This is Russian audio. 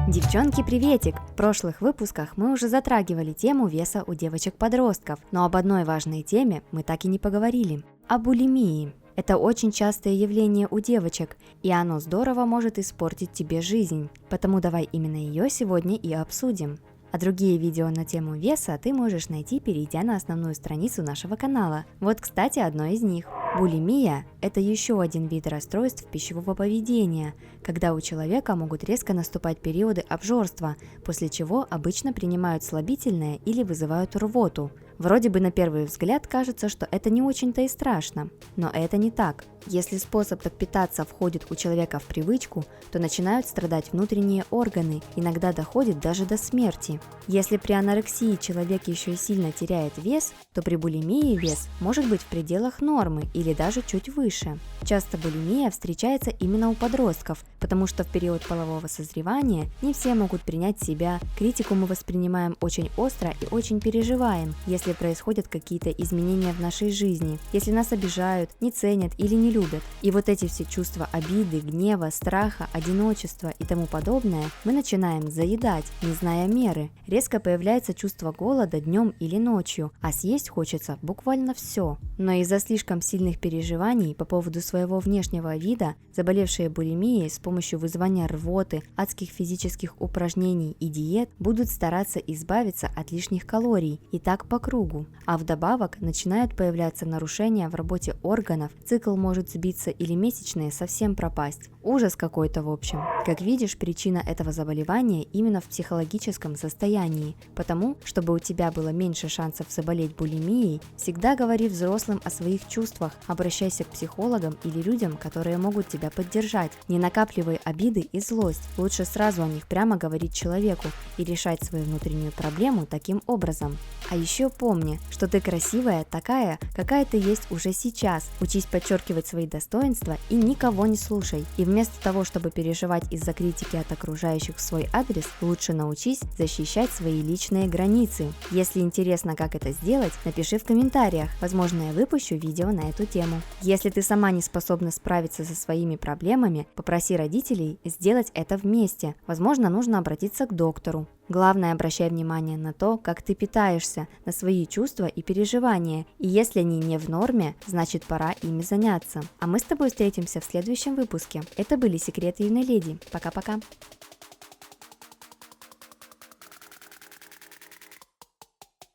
Девчонки, приветик! В прошлых выпусках мы уже затрагивали тему веса у девочек-подростков, но об одной важной теме мы так и не поговорили – о булимии. Это очень частое явление у девочек, и оно здорово может испортить тебе жизнь, потому давай именно ее сегодня и обсудим. А другие видео на тему веса ты можешь найти, перейдя на основную страницу нашего канала. Вот, кстати, одно из них. Булимия – это еще один вид расстройств пищевого поведения, когда у человека могут резко наступать периоды обжорства, после чего обычно принимают слабительное или вызывают рвоту. Вроде бы на первый взгляд кажется, что это не очень-то и страшно, но это не так. Если способ так питаться входит у человека в привычку, то начинают страдать внутренние органы, иногда доходит даже до смерти. Если при анорексии человек еще и сильно теряет вес, то при булимии вес может быть в пределах нормы или даже чуть выше. Часто булимия встречается именно у подростков, потому что в период полового созревания не все могут принять себя, критику мы воспринимаем очень остро и очень переживаем, если происходят какие-то изменения в нашей жизни, если нас обижают, не ценят или не любят. И вот эти все чувства обиды, гнева, страха, одиночества и тому подобное мы начинаем заедать, не зная меры. Резко появляется чувство голода днем или ночью, а съесть хочется буквально все. Но из-за слишком сильных переживаний по поводу своего внешнего вида, заболевшие булимией с помощью вызывания рвоты, адских физических упражнений и диет будут стараться избавиться от лишних калорий, и так по кругу. А вдобавок начинают появляться нарушения в работе органов, цикл может сбиться или месячные совсем пропасть. Ужас какой-то в общем. Как видишь, причина этого заболевания именно в психологическом состоянии. Потому, чтобы у тебя было меньше шансов заболеть булимией, всегда говори взрослым о своих чувствах, обращайся к психологам или людям, которые могут тебя поддержать. Не накапливай обиды и злость. Лучше сразу о них прямо говорить человеку и решать свою внутреннюю проблему таким образом. А еще помни, что ты красивая такая, какая ты есть уже сейчас. Учись подчеркивать свои достоинства и никого не слушай. И вместо того, чтобы переживать из-за критики от окружающих в свой адрес, лучше научись защищать свои личные границы. Если интересно, как это сделать, напиши в комментариях. Возможно, я выпущу видео на эту тему. Если ты сама не способна справиться со своими проблемами, попроси родителей сделать это вместе. Возможно, нужно обратиться к доктору. Главное, обращай внимание на то, как ты питаешься, на свои чувства и переживания, и если они не в норме, значит пора ими заняться. А мы с тобой встретимся в следующем выпуске. Это были секреты юной леди. Пока-пока.